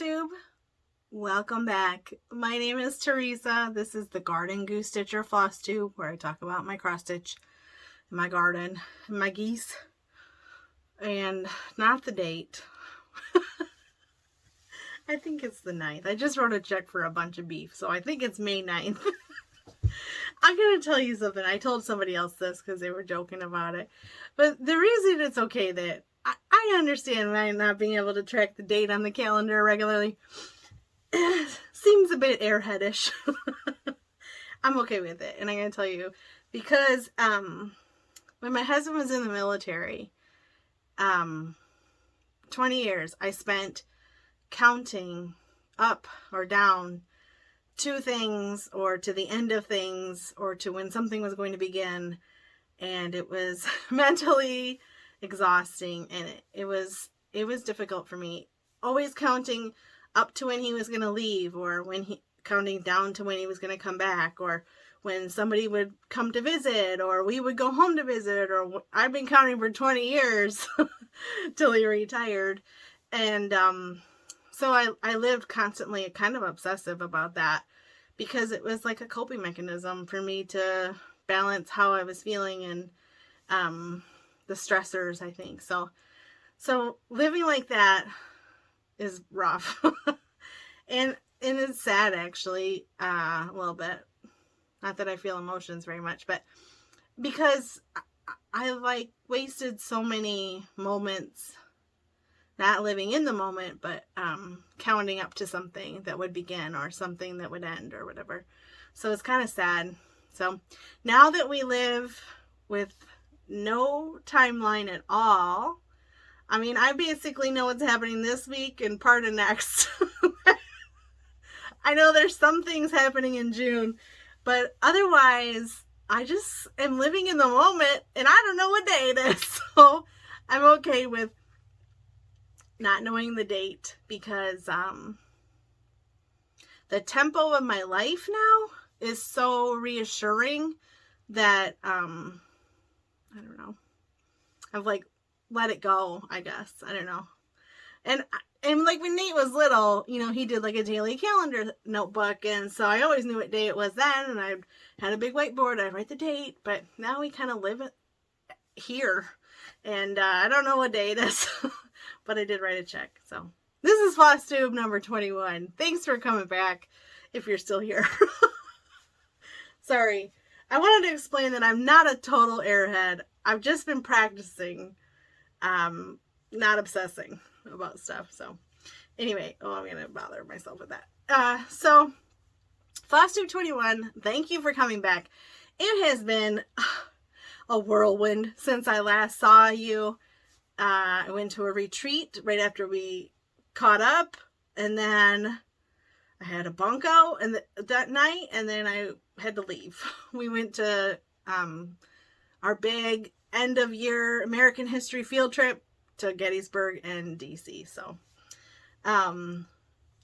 Flosstube. Welcome back. My name is Teresa. This is the Garden Goose Stitcher Flosstube, where I talk about my cross stitch, my garden, and my geese, and not the date. I think it's the 9th. I just wrote a check for a bunch of beef, so I think it's May 9th. I'm going to tell you something. I told somebody else this because they were joking about it. But the reason it's okay that I understand my not being able to track the date on the calendar regularly seems a bit airheadish. I'm okay with it. And I'm going to tell you because when my husband was in the military, 20 years, I spent counting up or down to things or to the end of things or to when something was going to begin. And it was mentally exhausting, and it was difficult for me. Always counting up to when he was going to leave, or counting down to when he was going to come back, or when somebody would come to visit, or we would go home to visit, or I've been counting for 20 years till he retired. And so I lived constantly kind of obsessive about that because it was like a coping mechanism for me to balance how I was feeling and the stressors, I think. So living like that is rough. and it's sad, actually, a little bit. Not that I feel emotions very much, but because I like wasted so many moments not living in the moment, but counting up to something that would begin or something that would end or whatever. So it's kind of sad. So now that we live with no timeline at all, I mean, I basically know what's happening this week and part of next. I know there's some things happening in June, but otherwise, I just am living in the moment and I don't know what day it is. So I'm okay with not knowing the date because the tempo of my life now is so reassuring that I don't know. I've like let it go, I guess. I don't know. And like when Nate was little, you know, he did like a daily calendar notebook, and so I always knew what day it was then, and I had a big whiteboard. I'd write the date, but now we kind of live it here, and I don't know what day it is, but I did write a check. So this is Flosstube number 21. Thanks for coming back if you're still here. Sorry. I wanted to explain that I'm not a total airhead. I've just been practicing not obsessing about stuff. So anyway, I'm going to bother myself with that. So Flosstube 21, thank you for coming back. It has been a whirlwind since I last saw you. I went to a retreat right after we caught up, and then I had a bunko that night, and then I had to leave. We went to our big end of year American history field trip to Gettysburg and DC. So,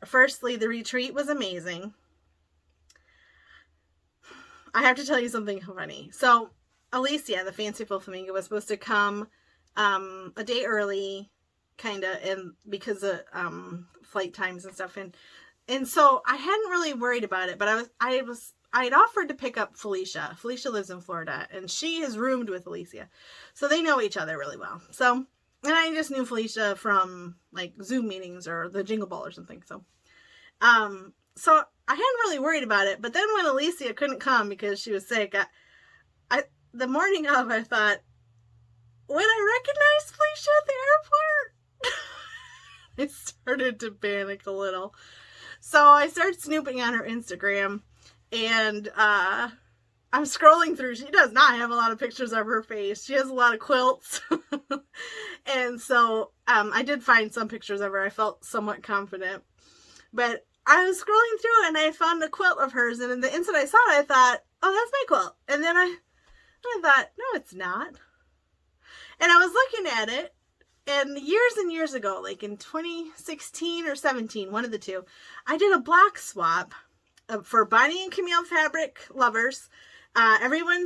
firstly, the retreat was amazing. I have to tell you something funny. So, Alicia, the fanciful flamingo, was supposed to come a day early, kind of, and because of flight times and stuff, and so I hadn't really worried about it, but I'd offered to pick up Felicia. Felicia lives in Florida, and she has roomed with Alicia, so they know each other really well. So, and I just knew Felicia from like Zoom meetings or the Jingle Ball or something. So I hadn't really worried about it. But then when Alicia couldn't come because she was sick, I the morning of, I thought, would I recognize Felicia at the airport? I started to panic a little. So I started snooping on her Instagram, and I'm scrolling through. She does not have a lot of pictures of her face. She has a lot of quilts. And so I did find some pictures of her. I felt somewhat confident. But I was scrolling through, and I found a quilt of hers, and the instant I saw it, I thought, oh, that's my quilt. And then I thought, no, it's not. And I was looking at it, and years ago, like in 2016 or 17, one of the two, I did a block swap for Bonnie and Camille fabric lovers. Everyone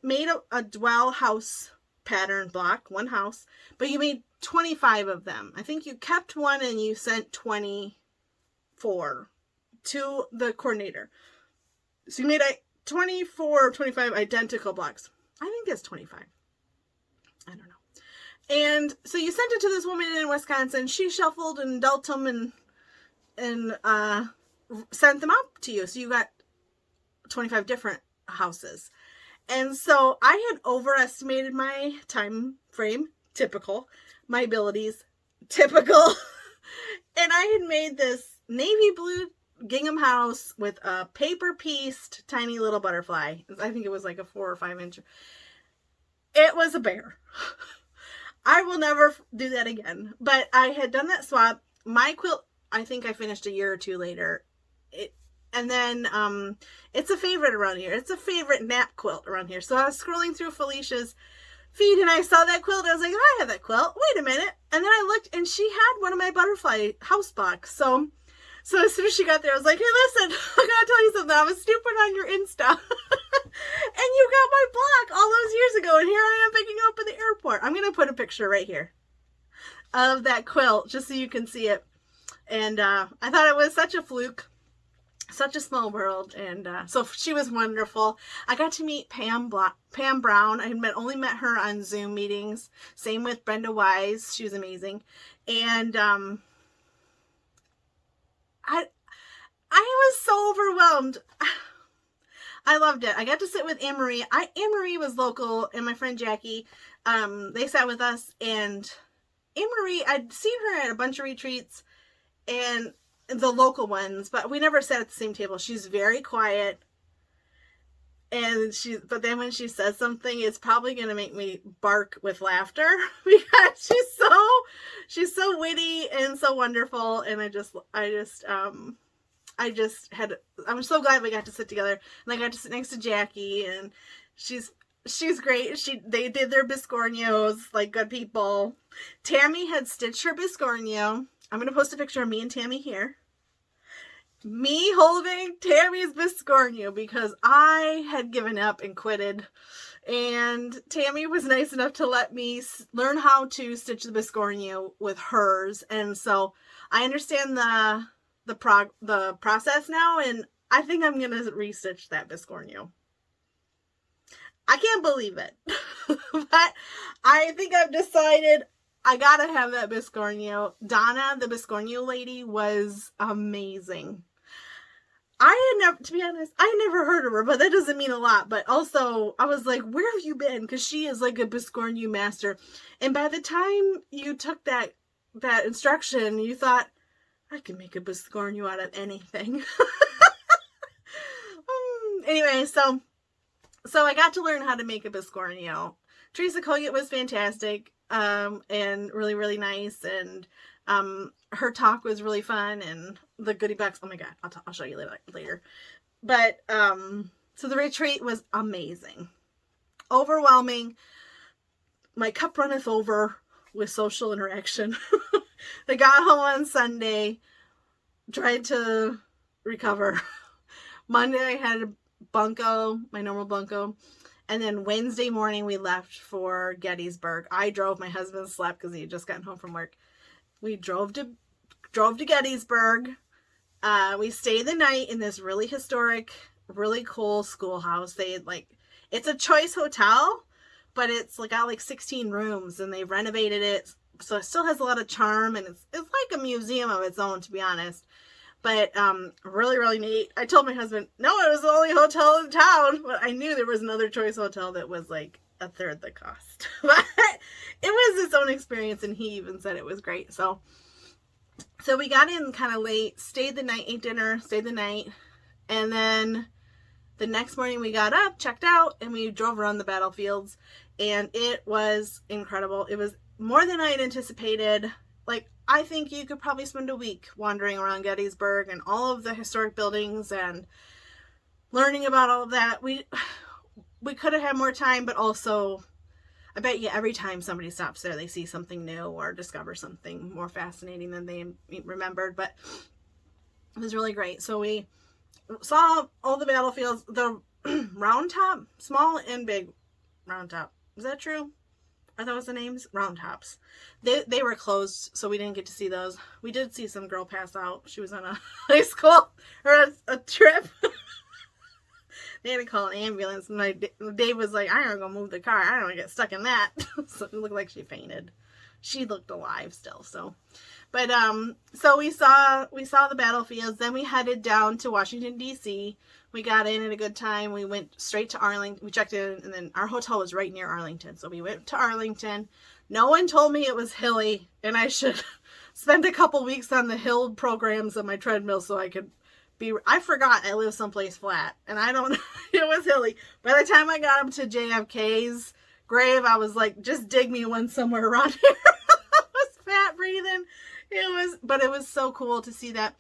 made a dwell house pattern block, one house, but you made 25 of them. I think you kept one and you sent 20 4 to the coordinator. So you made 24 or 25 identical blocks. I think it's 25. I don't know. And so you sent it to this woman in Wisconsin. She shuffled and dealt them and sent them out to you. So you got 25 different houses. And so I had overestimated my time frame, typical, my abilities, typical. And I had made this navy blue gingham house with a paper pieced tiny little butterfly. I think it was like a 4 or 5 inch. It was a bear. I will never do that again. But I had done that swap. My quilt, I think I finished a year or 2 later. And then it's a favorite around here. It's a favorite nap quilt around here. So I was scrolling through Felicia's feed and I saw that quilt. I was like, I have that quilt. Wait a minute. And then I looked and she had one of my butterfly house blocks. So as soon as she got there, I was like, hey, listen, I gotta tell you something. I was snooping on your Insta. And you got my block all those years ago. And here I am picking you up at the airport. I'm going to put a picture right here of that quilt just so you can see it. And I thought it was such a fluke. Such a small world. And so she was wonderful. I got to meet Pam Brown. I had only met her on Zoom meetings. Same with Brenda Wise. She was amazing. And I was so overwhelmed. I loved it. I got to sit with Anne-Marie. Anne-Marie was local, and my friend Jackie, they sat with us, and Anne-Marie, I'd seen her at a bunch of retreats, and the local ones, but we never sat at the same table. She's very quiet, and but then when she says something, it's probably going to make me bark with laughter, because she's so witty and so wonderful, and I'm so glad we got to sit together, and I got to sit next to Jackie, and she's great. They did their biscornios like good people. Tammy had stitched her biscornio. I'm going to post a picture of me and Tammy here. Me holding Tammy's biscornio because I had given up and quitted. And Tammy was nice enough to let me learn how to stitch the biscornio with hers. And so I understand the process now, and I think I'm going to restitch that biscornio. I can't believe it. But I think I've decided I got to have that biscornio. Donna, the biscornio lady, was amazing. To be honest, I had never heard of her, but that doesn't mean a lot. But also, I was like, where have you been? Because she is like a biscornio master. And by the time you took that instruction, you thought, I can make a biscornio out of anything. Anyway, so I got to learn how to make a biscornio. Teresa Collier was fantastic, and really, really nice. And her talk was really fun, and the goodie box. Oh my God, I'll show you later. But so the retreat was amazing, overwhelming. My cup runneth over with social interaction. I got home on Sunday, tried to recover. Monday I had a bunko, my normal bunko. And then Wednesday morning we left for Gettysburg. I drove, my husband slept because he had just gotten home from work. We drove to Gettysburg. We stayed the night in this really historic, really cool schoolhouse. It's a choice hotel, but it's got 16 rooms, and they renovated it. So it still has a lot of charm, and it's like a museum of its own, to be honest. But really, really neat. I told my husband, no, it was the only hotel in town. But I knew there was another choice hotel that was like a third the cost. But it was its own experience, and he even said it was great. So we got in kind of late, stayed the night, ate dinner, stayed the night. And then the next morning we got up, checked out, and we drove around the battlefields. And it was incredible. It was more than I had anticipated. I think you could probably spend a week wandering around Gettysburg and all of the historic buildings and learning about all of that. We could have had more time, but also I bet you every time somebody stops there, they see something new or discover something more fascinating than they remembered. But it was really great. So we saw all the battlefields, the round top, small and big round top. Is that true? Are those the names? Round Tops. They were closed, so we didn't get to see those. We did see some girl pass out. She was on a high school or a trip. They had to call an ambulance, and Dave was like, "I ain't gonna move the car. I don't want to get stuck in that." So it looked like she fainted. She looked alive still. So, but so we saw the battlefields. Then we headed down to Washington D.C. We got in at a good time. We went straight to Arlington. We checked in, and then our hotel was right near Arlington. So we went to Arlington. No one told me it was hilly, and I should spend a couple weeks on the hill programs on my treadmill so I could I forgot I live someplace flat, and I don't. It was hilly. By the time I got up to JFK's grave, I was like, just dig me one somewhere around here. I was fat breathing. But it was so cool to see that.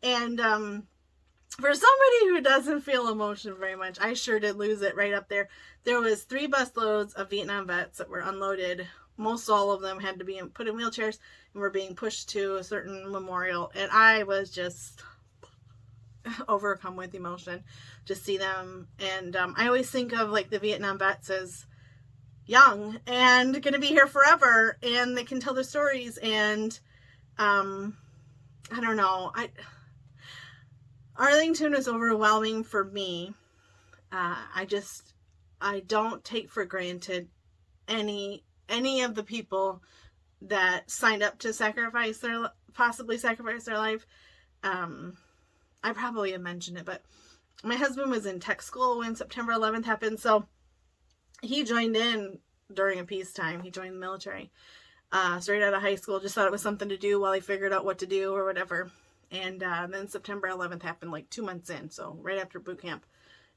And for somebody who doesn't feel emotion very much, I sure did lose it right up there. There was 3 busloads of Vietnam vets that were unloaded. Most all of them had to be put in wheelchairs and were being pushed to a certain memorial. And I was just overcome with emotion to see them. And I always think of like the Vietnam vets as young and going to be here forever, and they can tell their stories. And I don't know, Arlington is overwhelming for me. I don't take for granted any of the people that signed up to possibly sacrifice their life. I probably have mentioned it, but my husband was in tech school when September 11th happened, so he joined in during a peacetime. He joined the military straight out of high school. Just thought it was something to do while he figured out what to do or whatever. And then September 11th happened like 2 months in, so right after boot camp,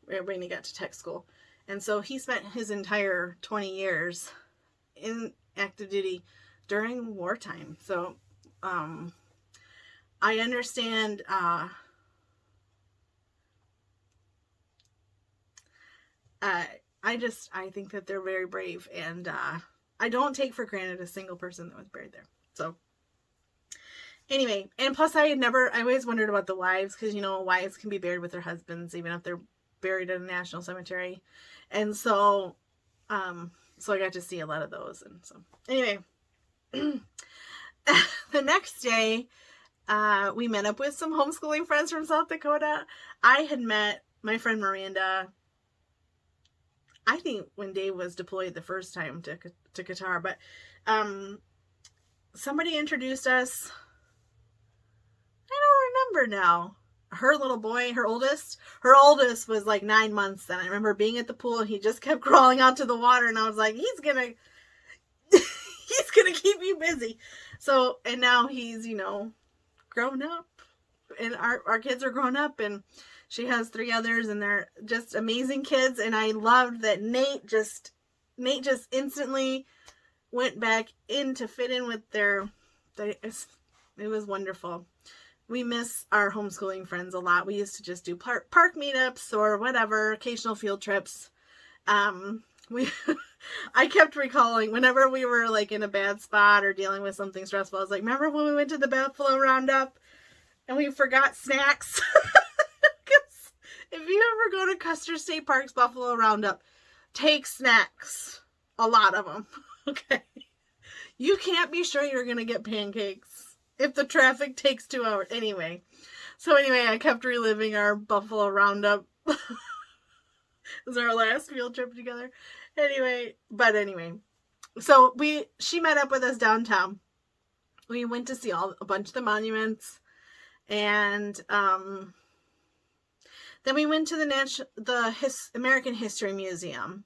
when he got to tech school. And so he spent his entire 20 years in active duty during wartime. So I understand. I think that they're very brave, and I don't take for granted a single person that was buried there. So anyway, and plus I always wondered about the wives, because wives can be buried with their husbands even if they're buried in a national cemetery. And so I got to see a lot of those. And so anyway, the next day we met up with some homeschooling friends from South Dakota. I had met my friend Miranda, I think, when Dave was deployed the first time to Qatar, but somebody introduced us. I don't remember now. Her little boy, her oldest was like 9 months then. I remember being at the pool and he just kept crawling out to the water, and I was like, he's gonna keep you busy. So, and now he's, grown up, and our kids are grown up, and she has 3 others, and they're just amazing kids. And I loved that Nate just instantly went back in to fit in with it was wonderful. We miss our homeschooling friends a lot. We used to just do park meetups or whatever, occasional field trips. I kept recalling whenever we were like in a bad spot or dealing with something stressful, I was like, remember when we went to the Buffalo Roundup and we forgot snacks? If you ever go to Custer State Park's Buffalo Roundup, take snacks. A lot of them. Okay. You can't be sure you're going to get pancakes if the traffic takes 2 hours. Anyway, I kept reliving our Buffalo Roundup. It was our last field trip together. Anyway, so she met up with us downtown. We went to see a bunch of the monuments, and then we went to the American History Museum,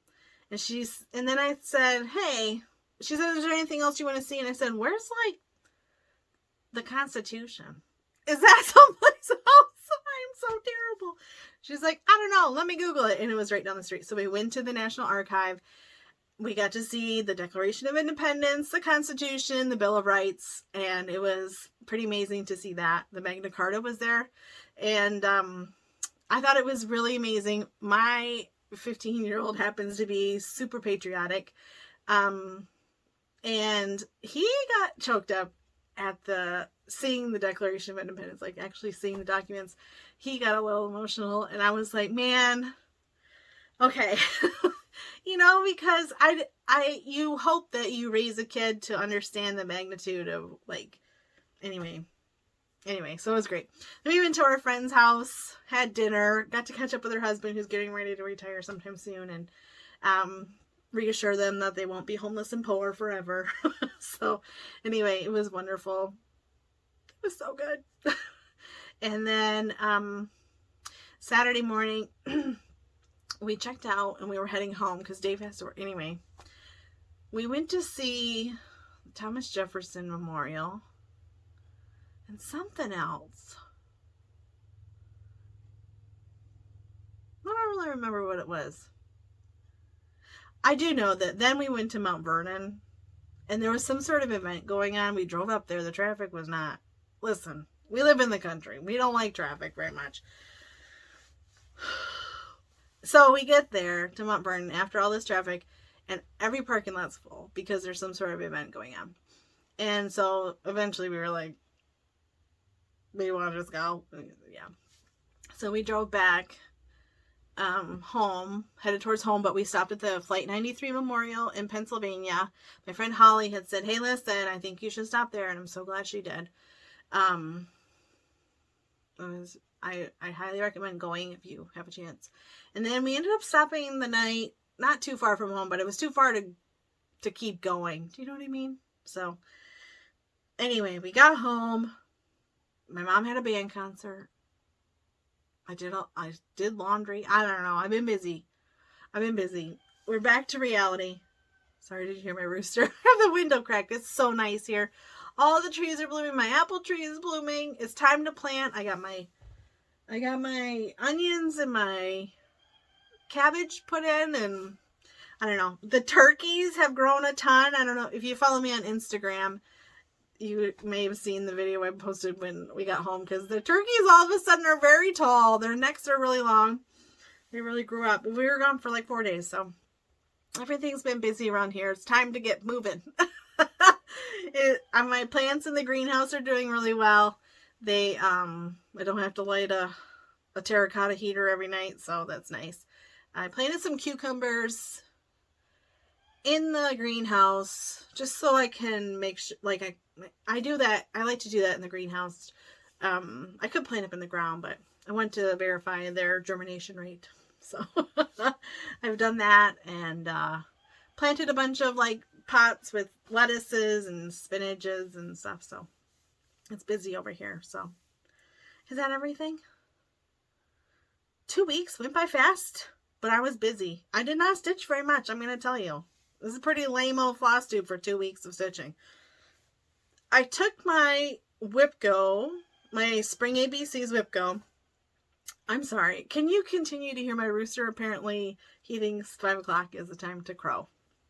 and then I said, hey, she said, is there anything else you want to see? And I said, where's like the Constitution? Is that someplace else? I'm so terrible. She's like, I don't know. Let me Google it. And it was right down the street. So we went to the National Archive. We got to see the Declaration of Independence, the Constitution, the Bill of Rights. And it was pretty amazing to see that. The Magna Carta was there. And I thought it was really amazing. My 15-year-old happens to be super patriotic. And he got choked up at seeing the Declaration of Independence, like actually seeing the documents. He got a little emotional, and I was like, man, okay. You know, because you hope that you raise a kid to understand the magnitude of, like, anyway, so it was great. Then we went to our friend's house, had dinner, got to catch up with her husband who's getting ready to retire sometime soon, and reassure them that they won't be homeless and poor forever. So anyway, it was wonderful. It was so good. And then Saturday morning, we checked out and we were heading home because Dave has to work. Anyway, we went to see Thomas Jefferson Memorial and something else. I don't really remember what it was. I do know that then we went to Mount Vernon and there was some sort of event going on. We drove up there. The traffic was not. Listen, we live in the country. We don't like traffic very much. So we get there to Mount Vernon after all this traffic and every parking lot's full because there's some sort of event going on. And so eventually we were like, we want to just go. Yeah. So we drove back home, headed towards home, but we stopped at the Flight 93 Memorial in Pennsylvania. My friend Holly had said, hey, listen, I think you should stop there. And I'm so glad she did. I highly recommend going if you have a chance. And then we ended up stopping the night, not too far from home, but it was too far to keep going. Do you know what I mean? So anyway, we got home. My mom had a band concert. I did laundry. I don't know. I've been busy. We're back to reality. Sorry, did you hear my rooster? I have the window cracked. It's so nice here. All the trees are blooming. My apple tree is blooming. It's time to plant. I got my onions and my cabbage put in, and I don't know. The turkeys have grown a ton. I don't know if you follow me on Instagram. You may have seen the video I posted when we got home, because the turkeys all of a sudden are very tall. Their necks are really long. They really grew up. We were gone for like 4 days, so everything's been busy around here. It's time to get moving. My plants in the greenhouse are doing really well. I don't have to light a terracotta heater every night, so that's nice. I planted some cucumbers in the greenhouse just so I can make sure, like I do that. I like to do that in the greenhouse. I could plant up in the ground, but I want to verify their germination rate. So I've done that and planted a bunch of like pots with lettuces and spinaches and stuff. So it's busy over here. So is that everything? 2 weeks went by fast, but I was busy. I did not stitch very much, I'm going to tell you. This is a pretty lame-o Flosstube for 2 weeks of stitching. I took my Whipco, my Spring ABC's Whipco. I'm sorry. Can you continue to hear my rooster? Apparently, he thinks 5 o'clock is the time to crow.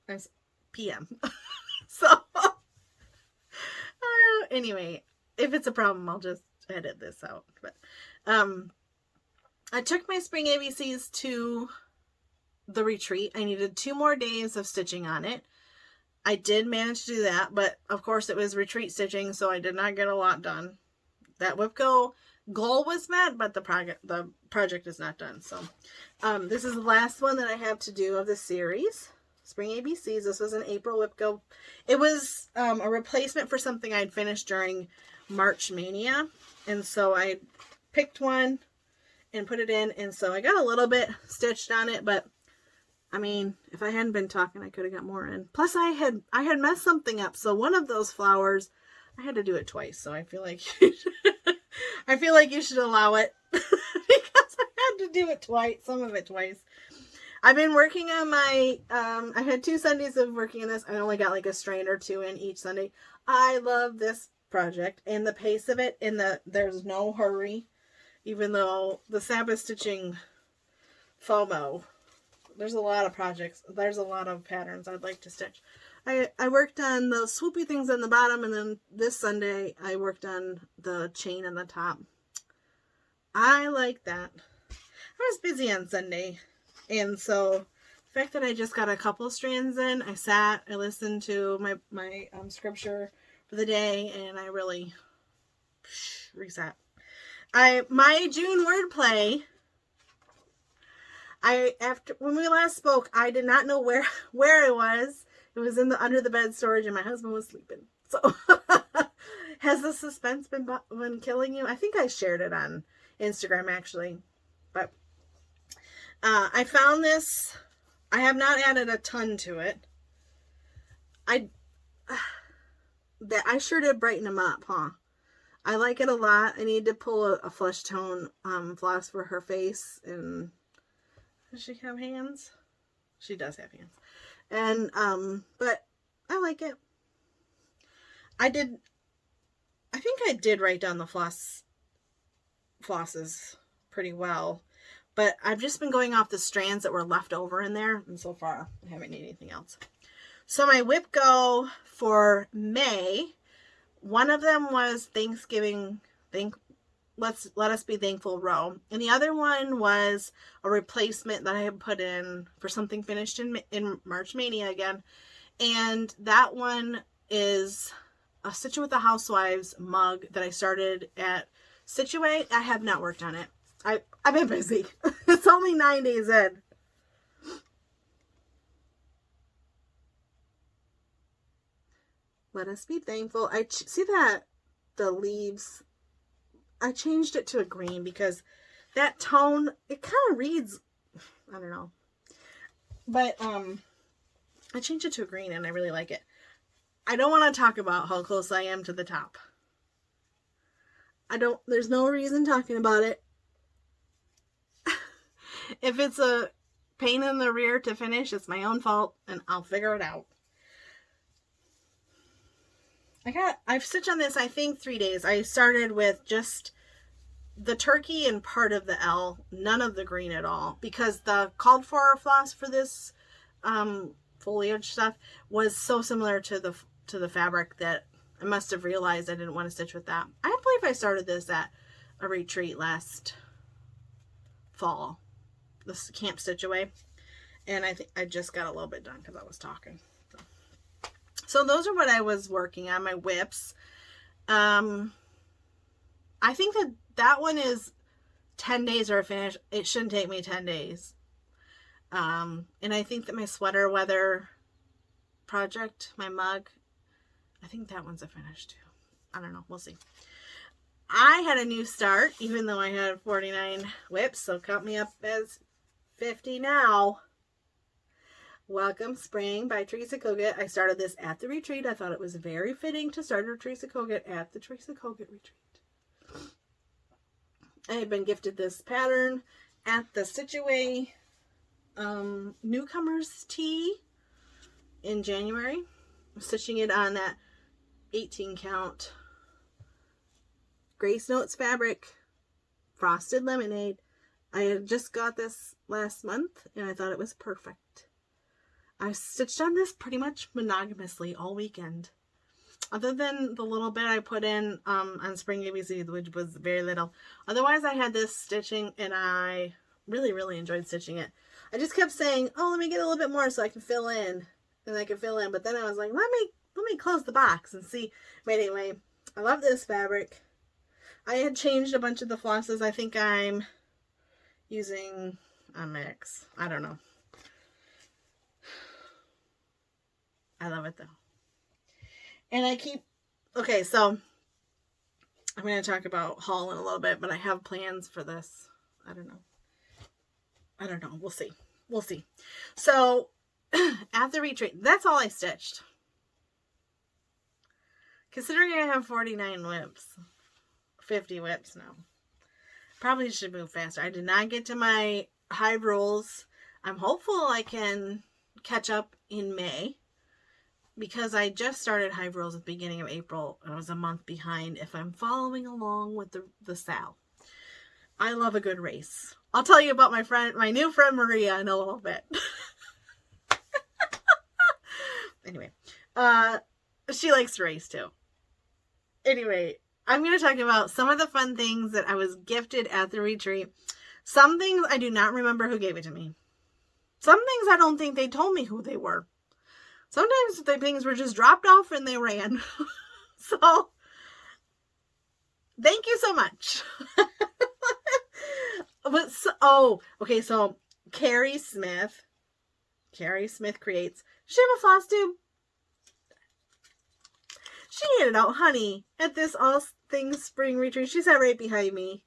It's PM. So, anyway, if it's a problem, I'll just edit this out. But I took my Spring ABCs to the retreat. I needed 2 more days of stitching on it. I did manage to do that, but of course it was retreat stitching, so I did not get a lot done. That Whipco goal was met, but the project is not done. So this is the last one that I have to do of the series, Spring ABCs. This was an April Whipco. It was a replacement for something I'd finished during March Mania, and so I picked one and put it in, and so I got a little bit stitched on it, but I mean, if I hadn't been talking, I could have got more in. Plus, I had messed something up. So one of those flowers, I had to do it twice. So I feel like you should allow it because I had to do it twice. Some of it twice. I've been working on my. I had 2 Sundays of working on this. I only got like a strand or 2 in each Sunday. I love this project and the pace of it. And there's no hurry, even though the Sabbath stitching FOMO. There's a lot of projects. There's a lot of patterns I'd like to stitch. I worked on the swoopy things on the bottom, and then this Sunday I worked on the chain on the top. I like that. I was busy on Sunday, and so the fact that I just got a couple strands in, I listened to my scripture for the day, and I really reset. My June wordplay. After when we last spoke, I did not know where it was. It was in the under the bed storage, and my husband was sleeping. So, has the suspense been killing you? I think I shared it on Instagram actually, but I found this. I have not added a ton to it. I sure did brighten them up, huh? I like it a lot. I need to pull a flesh tone floss for her face. And does she have hands? She does have hands. And but I like it. I think I did write down the flosses pretty well. But I've just been going off the strands that were left over in there. And so far, I haven't needed anything else. So my whip go for May, one of them was Thanksgiving, let us be thankful row. And the other one was a replacement that I had put in for something finished in March Mania again. And that one is a Stitch with the Housewives mug that I started at Situate. I have not worked on it. I've been busy. It's only 9 days in. Let us be thankful. I see that the leaves, I changed it to a green because that tone, it kind of reads, I don't know. But I changed it to a green and I really like it. I don't want to talk about how close I am to the top. There's no reason talking about it. If it's a pain in the rear to finish, it's my own fault and I'll figure it out. I've stitched on this, I think 3 days. I started with just the turkey and part of the L, none of the green at all, because the called for floss for this foliage stuff was so similar to the fabric that I must have realized I didn't want to stitch with that. I believe I started this at a retreat last fall, this Camp Stitch Away, and I think I just got a little bit done because I was talking. So those are what I was working on, my whips. I think that one is 10 days or a finish. It shouldn't take me 10 days. And I think that my sweater weather project, my mug, I think that one's a finish too. I don't know. We'll see. I had a new start, even though I had 49 whips. So count me up as 50 now. Welcome Spring by Teresa Kogut. I started this at the retreat. I thought it was very fitting to start a Teresa Kogut at the Teresa Kogut retreat. I had been gifted this pattern at the Stitch Away Newcomers Tea in January. I'm stitching it on that 18 count Grace Notes fabric, Frosted Lemonade. I had just got this last month and I thought it was perfect. I stitched on this pretty much monogamously all weekend. Other than the little bit I put in on Spring ABC, which was very little. Otherwise, I had this stitching and I really, really enjoyed stitching it. I just kept saying, oh, let me get a little bit more so I can fill in. And I can fill in. But then I was like, let me close the box and see. But anyway, I love this fabric. I had changed a bunch of the flosses. I think I'm using a mix. I don't know. I love it though. And okay, so I'm going to talk about haul in a little bit, but I have plans for this. I don't know. We'll see. So at the retreat, that's all I stitched. Considering I have 49 whips, 50 whips now, probably should move faster. I did not get to my hive rolls. I'm hopeful I can catch up in May, because I just started hive rolls at the beginning of April. I was a month behind if I'm following along with the Sal. I love a good race. I'll tell you about my new friend Maria in a little bit. Anyway, she likes to race too. Anyway, I'm going to talk about some of the fun things that I was gifted at the retreat. Some things I do not remember who gave it to me. Some things I don't think they told me who they were. Sometimes the things were just dropped off and they ran. So, thank you so much. Okay, so Carrie Smith. Carrie Smith creates. She have a floss tube. She handed out honey at this All Things Spring retreat. She sat right behind me.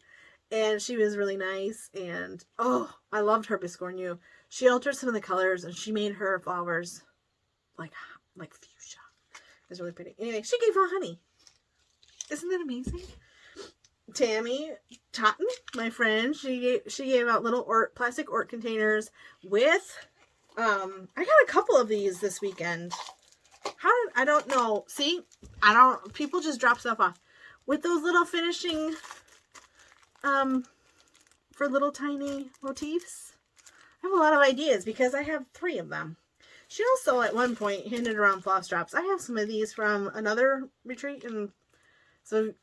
And she was really nice. And, oh, I loved her biscornu. She altered some of the colors. And she made her flowers like fuchsia. It was really pretty. Anyway, she gave her honey. Isn't that amazing? Tammy Totten, my friend, she gave out little plastic ort containers with, I got a couple of these this weekend. I don't know. See, people just drop stuff off. With those little finishing, for little tiny motifs. I have a lot of ideas because I have 3 of them. She also, at one point, handed around floss drops. I have some of these from another retreat, and so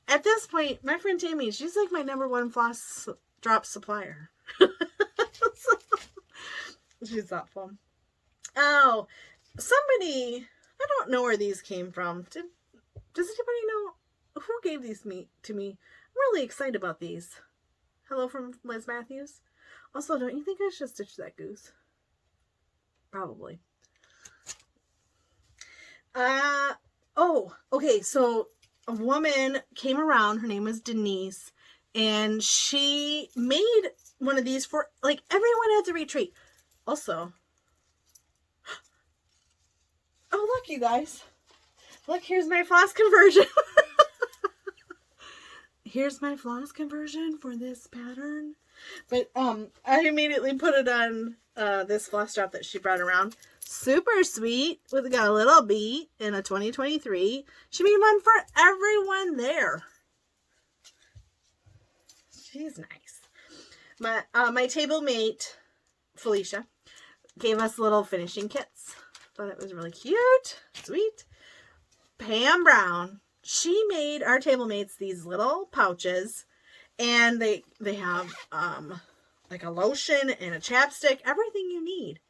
at this point, my friend Tammy, she's like my #1 floss drop supplier. So, she's thoughtful. Oh, somebody, I don't know where these came from. Does anybody know who gave these to me? I'm really excited about these. Hello from Liz Matthews. Also, don't you think I should stitch that goose? Probably. Oh, okay, so a woman came around, her name was Denise, and she made one of these for, like, everyone at the retreat. Also, oh, look, you guys. Look, here's my floss conversion. Here's my floss conversion for this pattern. But, I immediately put it on, this floss drop that she brought around. Super sweet. Got a little beat in a 2023. She made one for everyone there. She's nice. My table mate, Felicia, gave us little finishing kits. Thought it was really cute. Sweet. Pam Brown. She made our table mates these little pouches. And they have, like a lotion and a chapstick. Everything you need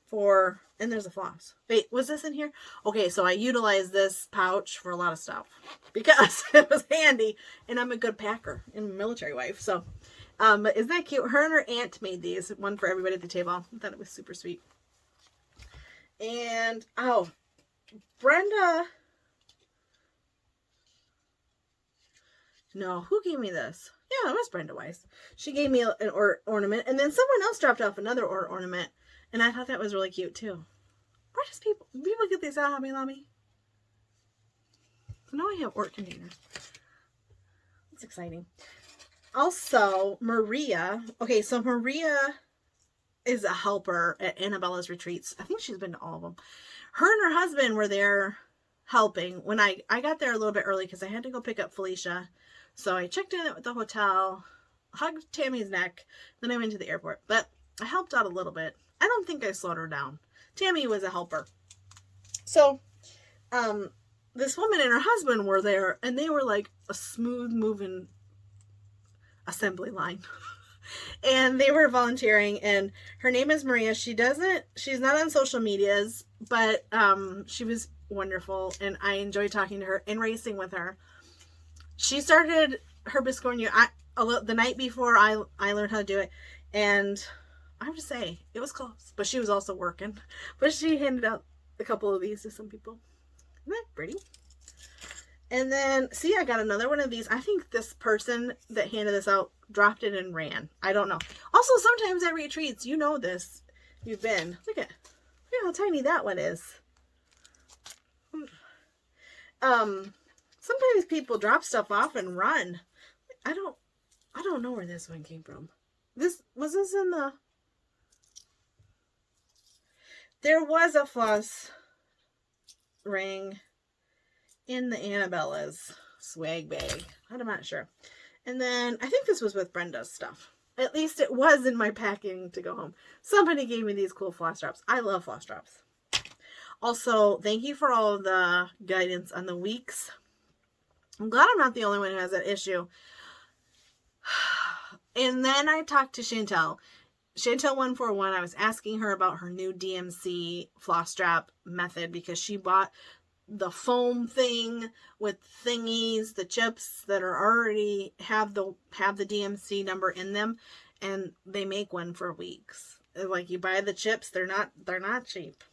for, and there's a floss. Wait, was this in here? Okay, so I utilized this pouch for a lot of stuff because it was handy, and I'm a good packer and a military wife. So, isn't that cute? Her and her aunt made these, one for everybody at the table. I thought it was super sweet. And, oh, Brenda. No, who gave me this? Yeah, it was Brenda Weiss. She gave me an ornament, and then someone else dropped off another ornament, and I thought that was really cute too. Where does people get these at, Hobby Lobby? So now I have ort containers. That's exciting. Also, Maria. Okay, so Maria is a helper at Annabella's retreats. I think she's been to all of them. Her and her husband were there helping when I got there a little bit early because I had to go pick up Felicia. So I checked in at the hotel, hugged Tammy's neck, then I went to the airport. But I helped out a little bit. I don't think I slowed her down. Tammy was a helper. So, this woman and her husband were there, and they were like a smooth moving assembly line. And they were volunteering, and her name is Maria. She's not on social medias, but she was wonderful, and I enjoyed talking to her and racing with her. She started her biscornu the night before I learned how to do it, and I have to say, it was close, but she was also working. But she handed out a couple of these to some people. Isn't that pretty? And then, see, I got another one of these. I think this person that handed this out dropped it and ran. I don't know. Also, sometimes at retreats, you know this. You've been. Look at how tiny that one is. Sometimes people drop stuff off and run. I don't know where this one came from. Was this in the... There was a floss ring in the Annabella's swag bag. I'm not sure. And then I think this was with Brenda's stuff. At least it was in my packing to go home. Somebody gave me these cool floss drops. I love floss drops. Also, thank you for all of the guidance on the weeks. I'm glad I'm not the only one who has that issue. And then I talked to Chantel. Chantel141, I was asking her about her new DMC floss strap method because she bought the foam thing with thingies, the chips that are already have the DMC number in them. and they make one for weeks. Like, you buy the chips, they're not cheap.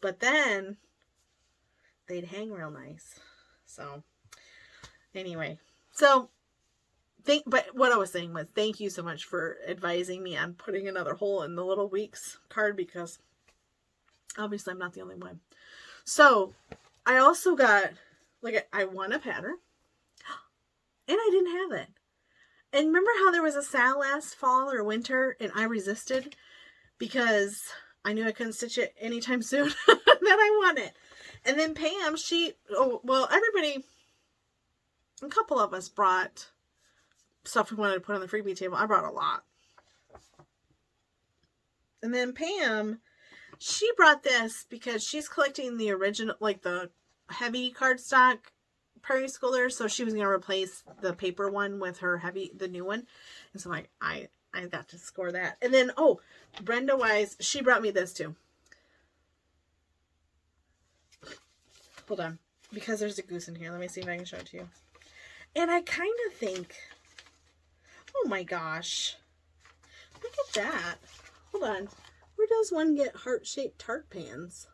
But then they'd hang real nice. So anyway, so but what I was saying was, thank you so much for advising me on putting another hole in the Little Weeks card, because obviously I'm not the only one. So I also got, like, I won a pattern and I didn't have it. And remember how there was a sale last fall or winter and I resisted because I knew I couldn't stitch it anytime soon? Then I won it. And then Pam, everybody, a couple of us brought stuff we wanted to put on the freebie table. I brought a lot. And then Pam, she brought this because she's collecting the original, like the heavy cardstock Prairie Schooler. So she was going to replace the paper one with her the new one. And so I got to score that. And then, Brenda Wise, she brought me this too. Hold on. Because there's a goose in here. Let me see if I can show it to you. And I kind of think, oh my gosh. Look at that. Hold on. Where does one get heart-shaped tart pans?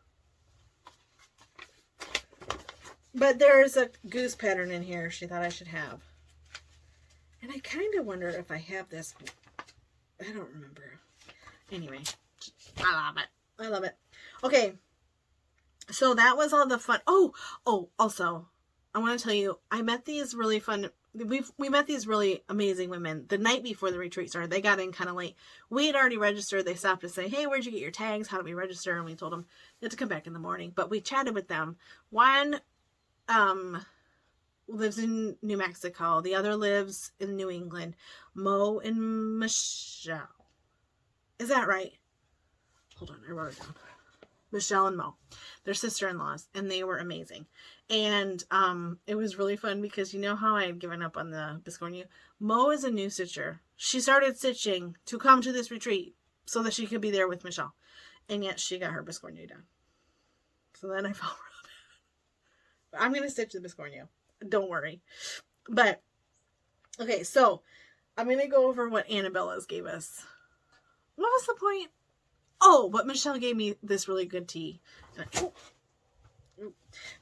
But there's a goose pattern in here she thought I should have. And I kind of wonder if I have this. I don't remember. Anyway, I love it. I love it. Okay. So that was all the fun. Also, I want to tell you, I met these really fun. We met these really amazing women the night before the retreat started. They got in kind of late. We had already registered. They stopped to say, hey, where'd you get your tags? How do we register? And we told them you have to come back in the morning. But we chatted with them. One lives in New Mexico. The other lives in New England. Mo and Michelle. Is that right? Hold on, I wrote it down. Michelle and Mo. They're sister-in-laws, and they were amazing. And it was really fun because you know how I had given up on the Biscornu? Mo is a new stitcher. She started stitching to come to this retreat so that she could be there with Michelle. And yet she got her Biscornu done. So then I felt real bad. I'm going to stitch the Biscornu. Don't worry. But, okay, so I'm going to go over what Annabella's gave us. What was the point? Oh, but Michelle gave me this really good tea.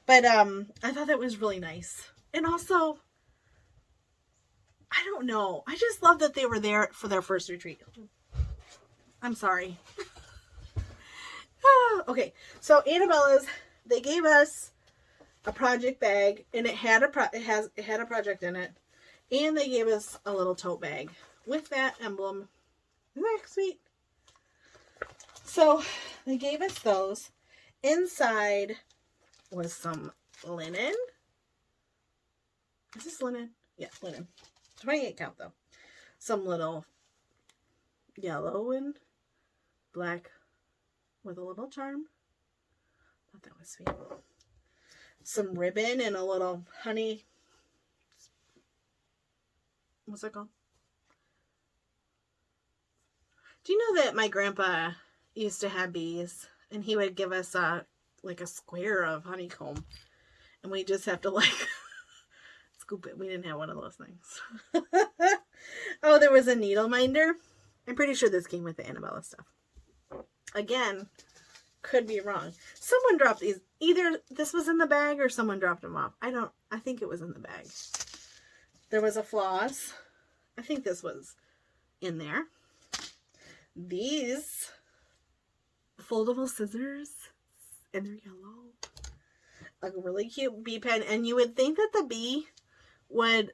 But I thought that was really nice. And also, I don't know. I just love that they were there for their first retreat. I'm sorry. Okay, so Annabella's, they gave us a project bag, and it had a project in it, and they gave us a little tote bag with that emblem. Isn't that sweet? So they gave us those. Inside was some linen. Is this linen? Yeah, linen. 28 count though. Some little yellow and black with a little charm. I thought that was sweet. Some ribbon and a little honey. What's that called? Do you know that my grandpa used to have bees, and he would give us like a square of honeycomb, and we just have to like scoop it. We didn't have one of those things. Oh, there was a needle minder. I'm pretty sure this came with the Annabella stuff. Again, could be wrong. Someone dropped these. Either this was in the bag or someone dropped them off. I think it was in the bag. There was a floss. I think this was in there. These foldable scissors, and they're yellow. A really cute bee pen, and you would think that the bee would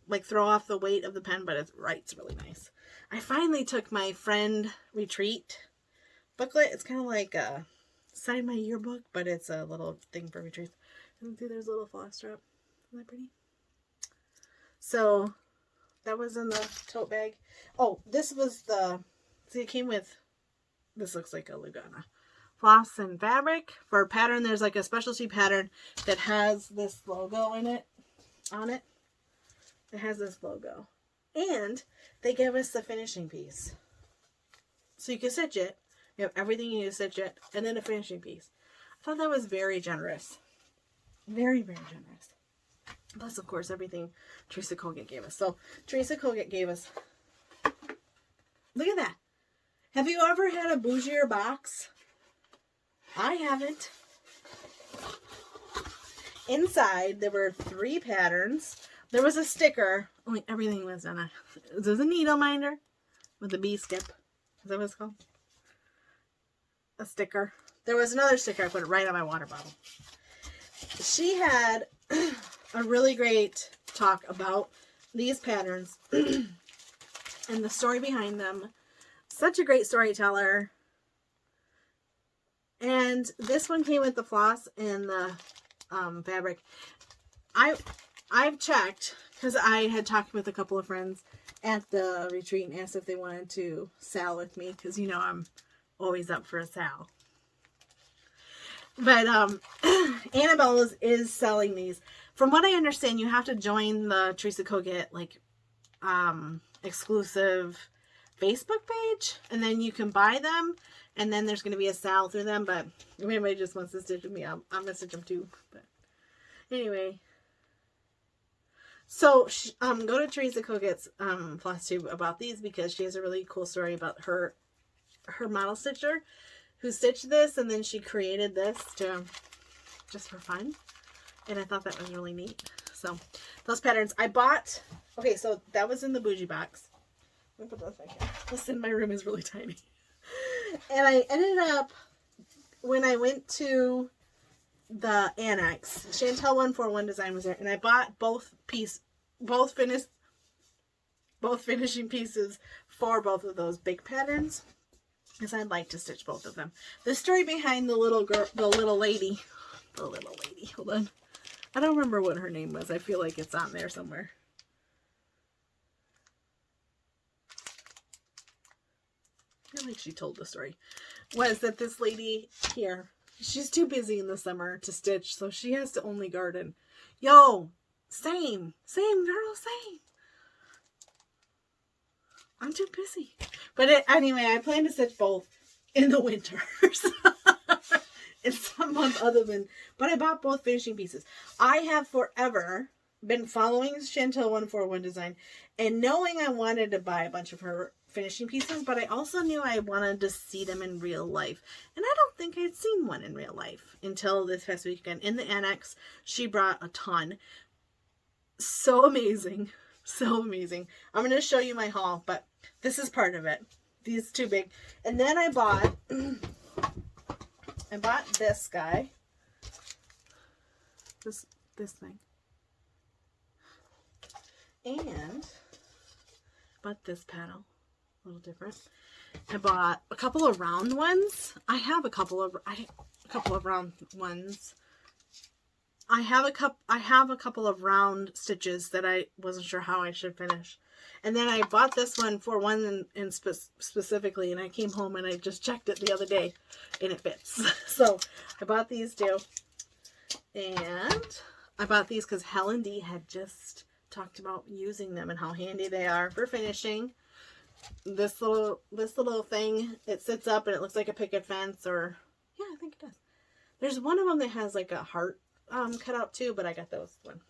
like throw off the weight of the pen, but it writes really nice. I finally took my friend retreat booklet. It's kind of like a sign my yearbook, but it's a little thing for retreats. And see, there's a little floss strap. Isn't that pretty? So that was in the tote bag. Oh, this was see, it came with, this looks like a Lugana. Floss and fabric. For pattern, there's like a specialty pattern that has this logo on it. It has this logo. And they give us the finishing piece. So you can stitch it. You have everything you need to stitch it. And then a finishing piece. I thought that was very generous. Very, very generous. Plus, of course, everything Teresa Colgate gave us. So, Teresa Colgate gave us Look at that. Have you ever had a bougier box? I haven't. Inside, there were 3 patterns. There was a sticker. Oh, everything was on a... This is a needle minder with a bee skip. Is that what it's called? A sticker. There was another sticker. I put it right on my water bottle. She had a really great talk about these patterns and the story behind them. Such a great storyteller. And this one came with the floss and the fabric. I've checked because I had talked with a couple of friends at the retreat and asked if they wanted to sal with me because you know I'm always up for a sal. But Annabella is selling these. From what I understand, you have to join the Teresa Koget like exclusive Facebook page, and then you can buy them, and then there's going to be a sale through them. But if anybody just wants to stitch with me, I'll message them too. But anyway, so go to Teresa Koget's Flosstube about these because she has a really cool story about her model stitcher who stitched this, and then she created this just for fun, and I thought that was really neat. So those patterns I bought. Okay, so that was in the bougie box. Let me put those back here. Listen, my room is really tiny. And I ended up, when I went to the annex, Chantel 141 Design was there, and I bought both finishing pieces for both of those big patterns, because I'd like to stitch both of them. The story behind the little lady, hold on. I don't remember what her name was. I feel like it's on there somewhere. I feel like she told the story. Was that this lady here, she's too busy in the summer to stitch, so she has to only garden. Yo, same girl, same. I'm too busy. But anyway, I plan to stitch both in the winter. In some month other than, but I bought both finishing pieces. I have forever been following Chantel 141 Design and knowing I wanted to buy a bunch of her finishing pieces, but I also knew I wanted to see them in real life. And I don't think I'd seen one in real life until this past weekend. In the annex, she brought a ton. So amazing. So amazing. I'm going to show you my haul, but this is part of it. These two big. And then I bought this guy. This thing. And bought this paddle. A little different. I bought a couple of round ones. I have a couple of round ones. I have a couple of round stitches that I wasn't sure how I should finish. And then I bought this one for one in specifically, and I came home and I just checked it the other day and it fits. So I bought these two. And I bought these because Helen D had just talked about using them and how handy they are for finishing. This little thing, it sits up and it looks like a picket fence, or yeah, I think it does. There's one of them that has like a heart cut out too, but I got those one.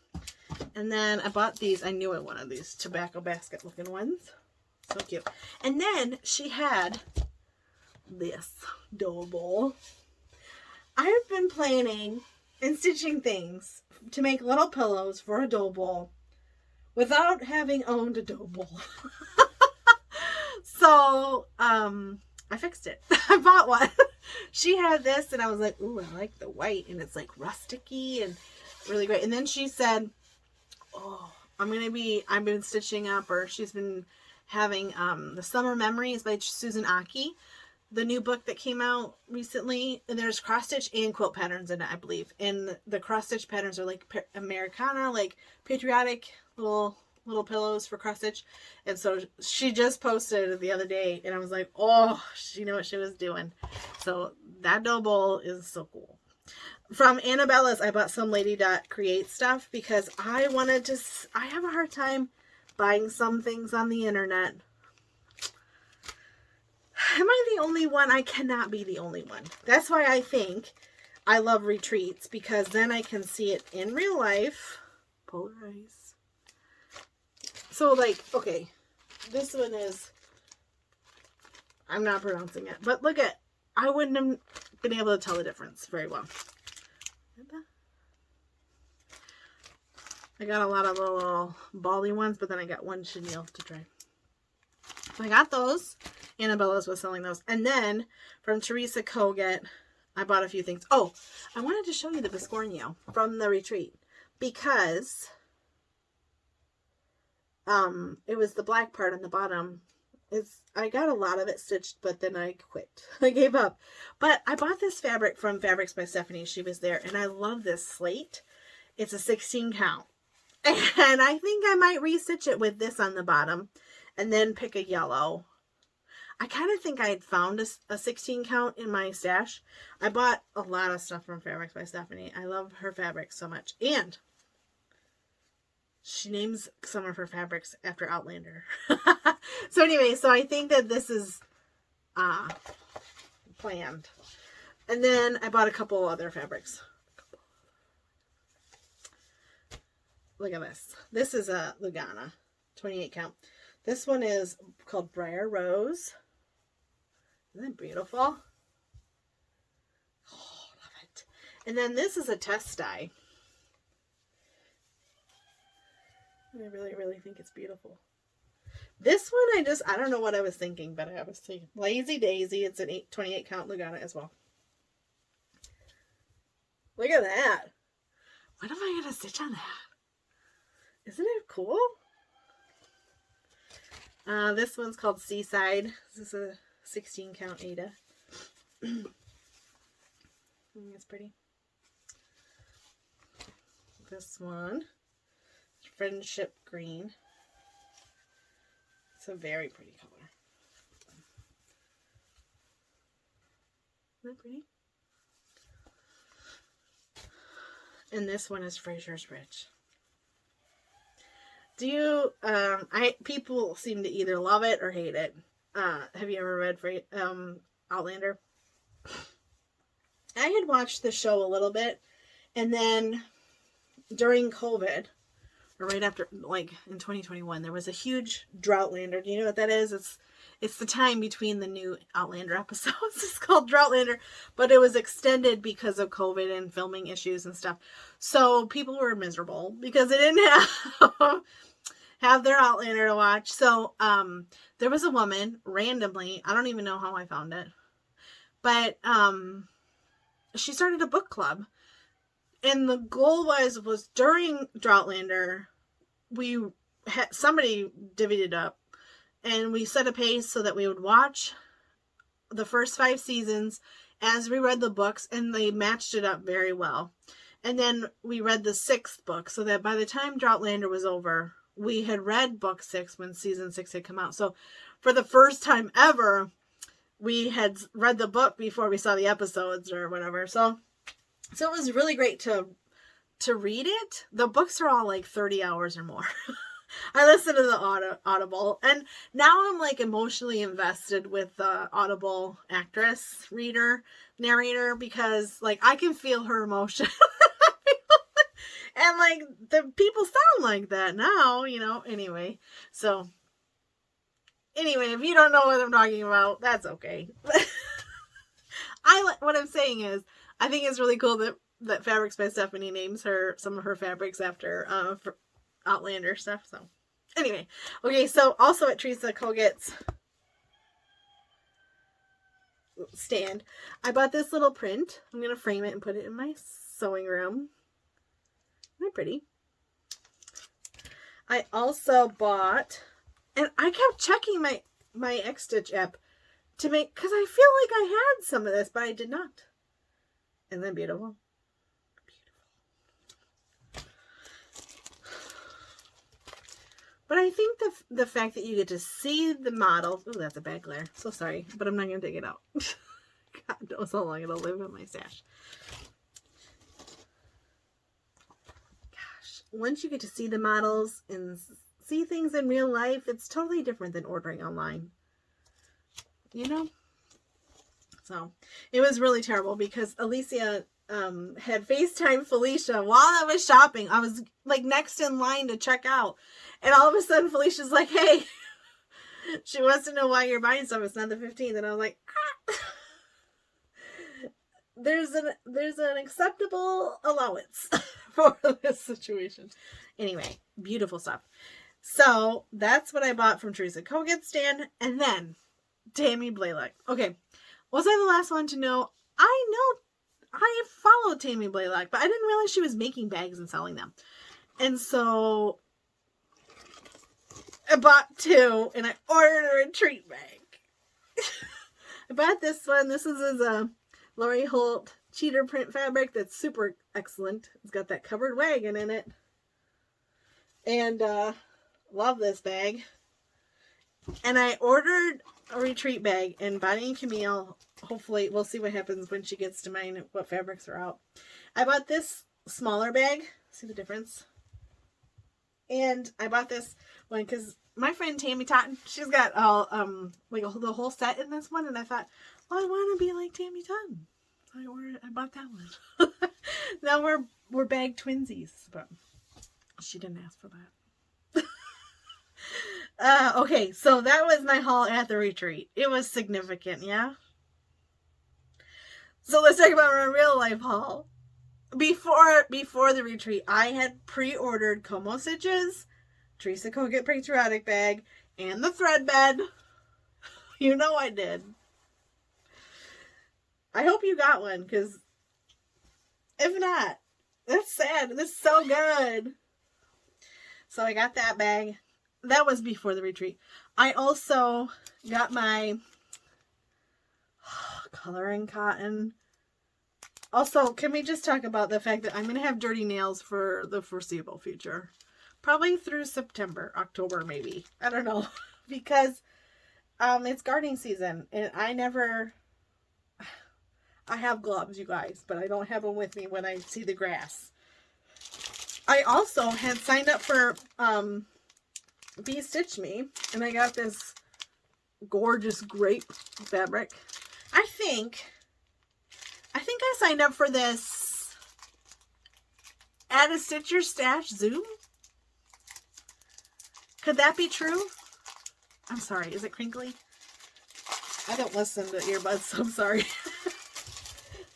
And then I bought these. I knew I wanted these tobacco basket looking ones. So cute. And then she had this dough bowl. I've been planning and stitching things to make little pillows for a dough bowl without having owned a dough bowl. So, I fixed it. I bought one. She had this and I was like, ooh, I like the white, and it's like rusticy and really great. And then she said, oh, I've been stitching up, or she's been having The Summer Memories by Susan Aki, the new book that came out recently, and there's cross stitch and quilt patterns in it, I believe. And the cross stitch patterns are like Americana, like patriotic little pillows for cross stitch. And so she just posted it the other day, and I was like, oh, she knew what she was doing. So that dough bowl is so cool. From Annabella's, I bought some Lady Dot Create stuff because I have a hard time buying some things on the internet. Am I the only one? I cannot be the only one. That's why I think I love retreats, because then I can see it in real life. Polarize. So like, okay, this one is I'm not pronouncing it. But look at, I wouldn't have been able to tell the difference very well. I got a lot of little bally ones, but then I got one chenille to try. So I got those. Annabella's was selling those. And then from Teresa Koget, I bought a few things. Oh, I wanted to show you the Biscornio from the retreat because it was the black part on the bottom. I got a lot of it stitched, but then I quit. I gave up. But I bought this fabric from Fabrics by Stephanie. She was there, and I love this slate. It's a 16 count. And I think I might restitch it with this on the bottom and then pick a yellow. I kind of think I had found a 16 count in my stash. I bought a lot of stuff from Fabrics by Stephanie. I love her fabrics so much. And she names some of her fabrics after Outlander. So anyway, so I think that this is planned. And then I bought a couple other fabrics. Look at this. This is a Lugana, 28 count. This one is called Briar Rose. Isn't that beautiful? Oh, love it. And then this is a test dye. I really, really think it's beautiful. This one, I don't know what I was thinking, but I was thinking Lazy Daisy. It's an 28 count Lugana as well. Look at that. When am I going to stitch on that? Isn't it cool? This one's called Seaside. This is a 16 count Ada. I think it's pretty. This one, Friendship Green. It's a very pretty color. Isn't that pretty? And this one is Fraser's Ridge. Do you, people seem to either love it or hate it. Have you ever read Outlander? I had watched the show a little bit, and then during COVID, or right after, like in 2021, there was a huge Droughtlander. Do you know what that is? It's the time between the new Outlander episodes. It's called Droughtlander, but it was extended because of COVID and filming issues and stuff. So people were miserable because they didn't have their Outlander to watch. So there was a woman randomly, I don't even know how I found it, but she started a book club, and the goal was during Droughtlander, somebody divvied it up, and we set a pace so that we would watch the first 5 seasons as we read the books, and they matched it up very well. And then we read the 6th book, so that by the time Droughtlander was over, we had read book 6 when season 6 had come out. So for the first time ever, we had read the book before we saw the episodes or whatever. So it was really great to read it. The books are all like 30 hours or more. I listened to the Audible, and now I'm like emotionally invested with the Audible actress, narrator, because like I can feel her emotion. And like the people sound like that now, anyway. So anyway, if you don't know what I'm talking about, that's okay. What I'm saying is, I think it's really cool that Fabrics by Stephanie names some of her fabrics after Outlander stuff. So anyway, okay, so also at Teresa Koget's stand, I bought this little print. I'm going to frame it and put it in my sewing room. Isn't that pretty? I also bought, and I kept checking my X-Stitch app to make, because I feel like I had some of this, but I did not. Isn't that beautiful? But I think the fact that you get to see the models. Oh, that's a bad glare. So sorry, but I'm not going to take it out. God knows how long it'll live in my stash. Gosh, once you get to see the models and see things in real life, it's totally different than ordering online. So it was really terrible because Alicia had FaceTime Felicia while I was shopping. I was like next in line to check out. And all of a sudden Felicia's like, hey, She wants to know why you're buying stuff. It's not the 15th. And I was like, there's an acceptable allowance for this situation. Anyway, beautiful stuff. So that's what I bought from Teresa Koget's stand. And then Tammy Blaylock. Okay. Was I the last one to know? I know I followed Tammy Blaylock, but I didn't realize she was making bags and selling them. And so I bought 2 and I ordered a retreat bag. I bought this one. This is a Lori Holt cheater print fabric that's super excellent. It's got that covered wagon in it. And love this bag. And I ordered a retreat bag, and Bonnie and Camille, hopefully, we'll see what happens when she gets to mine, what fabrics are out. I bought this smaller bag. See the difference? And I bought this one because my friend Tammy Totten, she's got all like the whole set in this one, and I thought, well, I want to be like Tammy Totten, so I bought that one. Now we're bag twinsies, but she didn't ask for that. Okay, so that was my haul at the retreat. It was significant, yeah? So let's talk about my real life haul. Before the retreat, I had pre-ordered Como Stitches, Teresa Koget Patriotic Bag, and the thread bed. You know I did. I hope you got one, because if not, that's sad. This is so good. So I got that bag. That was before the retreat. I also got my coloring cotton. Also, can we just talk about the fact that I'm going to have dirty nails for the foreseeable future? Probably through September, October maybe. I don't know. Because it's gardening season. And I have gloves, you guys. But I don't have them with me when I see the grass. I also had signed up for Bee Stitch Me. And I got this gorgeous grape fabric. I think I signed up for this Add a Stitch Your Stash Zoom. Could that be true? I'm sorry. Is it crinkly? I don't listen to earbuds, so I'm sorry.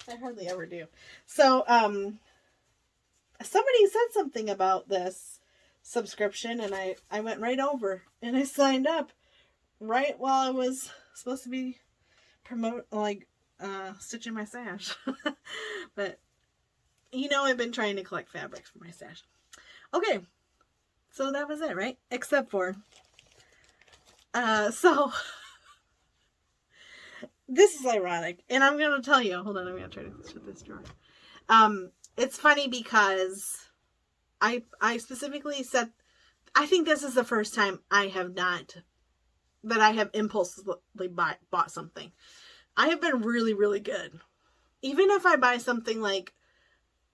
I hardly ever do. So, somebody said something about this subscription, and I went right over and I signed up right while I was supposed to be stitching my stash. But I've been trying to collect fabrics for my stash. Okay, so that was it, right? Except for so this is ironic, and I'm gonna tell you. Hold on, I'm gonna try to shut this drawer. It's funny because I specifically said I think this is the first time I have impulsively bought something. I have been really, really good. Even if I buy something like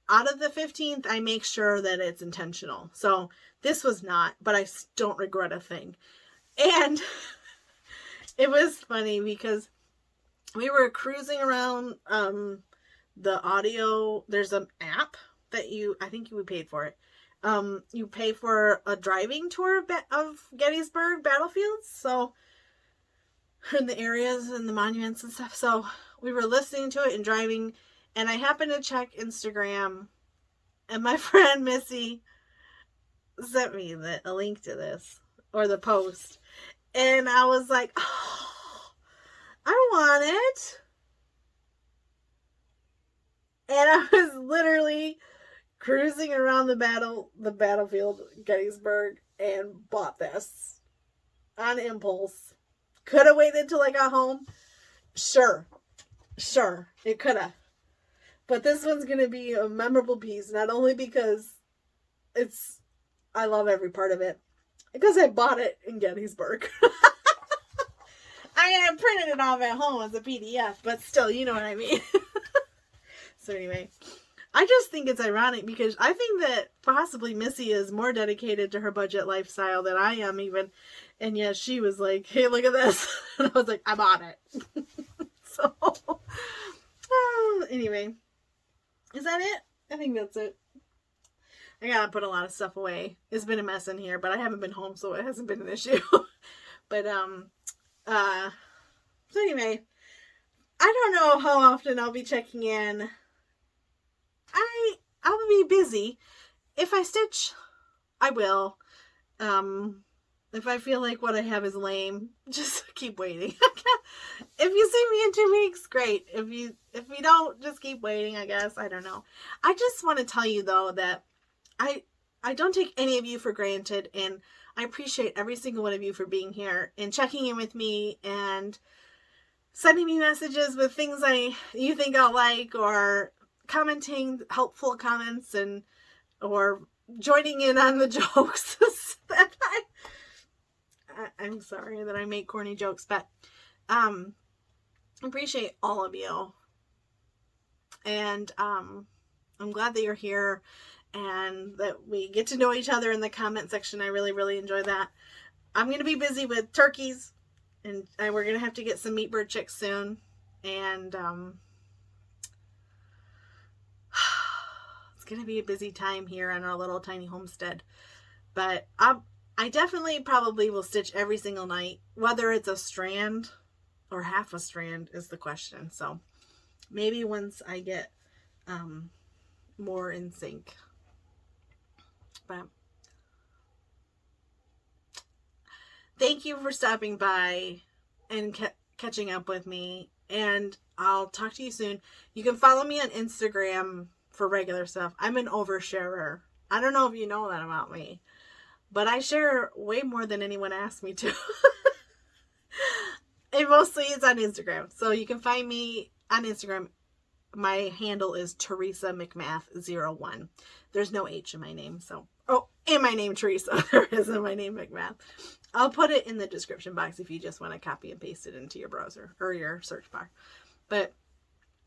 out of the 15th, I make sure that it's intentional. So this was not, but I don't regret a thing. And it was funny because we were cruising around the audio. There's an app that I think you paid for it. You pay for a driving tour of Gettysburg battlefields. So in the areas and the monuments and stuff. So we were listening to it and driving, and I happened to check Instagram, and my friend Missy sent me a link to this, or the post, and I was like, oh, I want it. And I was literally cruising around the battlefield, Gettysburg, and bought this on impulse. Could have waited till I got home. Sure, it could have. But this one's going to be a memorable piece, not only because I love every part of it, because I bought it in Gettysburg. I printed it off at home as a PDF, but still, you know what I mean. So anyway, I just think it's ironic because I think that possibly Missy is more dedicated to her budget lifestyle than I am even. And yet she was like, hey, look at this. And I was like, I bought it. So, anyway. Is that it? I think that's it. I gotta put a lot of stuff away. It's been a mess in here, but I haven't been home, so it hasn't been an issue. But, so anyway, I don't know how often I'll be checking in. I'll be busy. If I stitch, I will. If I feel like what I have is lame, just keep waiting. If you see me in 2 weeks, great. If you don't, just keep waiting, I guess. I don't know. I just want to tell you though that I don't take any of you for granted, and I appreciate every single one of you for being here and checking in with me and sending me messages with things you think I'll like, or commenting helpful comments, and or joining in on the jokes that I'm sorry that I make corny jokes, but I appreciate all of you, and I'm glad that you're here and that we get to know each other in the comment section. I really, really enjoy that. I'm going to be busy with turkeys, and we're going to have to get some meat bird chicks soon, and it's going to be a busy time here on our little tiny homestead, but I definitely probably will stitch every single night. Whether it's a strand or half a strand is the question. So maybe once I get more in sync. But thank you for stopping by and catching up with me. And I'll talk to you soon. You can follow me on Instagram for regular stuff. I'm an oversharer. I don't know if you know that about me, but I share way more than anyone asks me to. And mostly it's on Instagram. So you can find me on Instagram. My handle is Teresa McMath01. There's no H in my name. So, in my name Teresa. There isn't my name McMath. I'll put it in the description box if you just want to copy and paste it into your browser or your search bar. But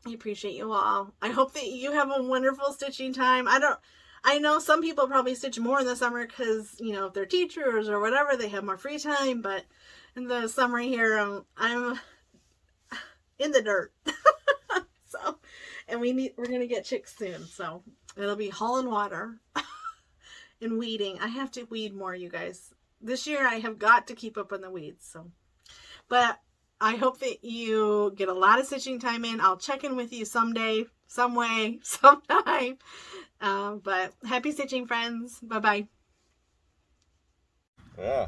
I appreciate you all. I hope that you have a wonderful stitching time. I know some people probably stitch more in the summer because, if they're teachers or whatever, they have more free time. But in the summer here, I'm in the dirt. So, and we're going to get chicks soon. So it'll be hauling water and weeding. I have to weed more, you guys. This year I have got to keep up on the weeds. So, but I hope that you get a lot of stitching time in. I'll check in with you someday, some way, sometime. But happy stitching, friends. Bye-bye. Yeah.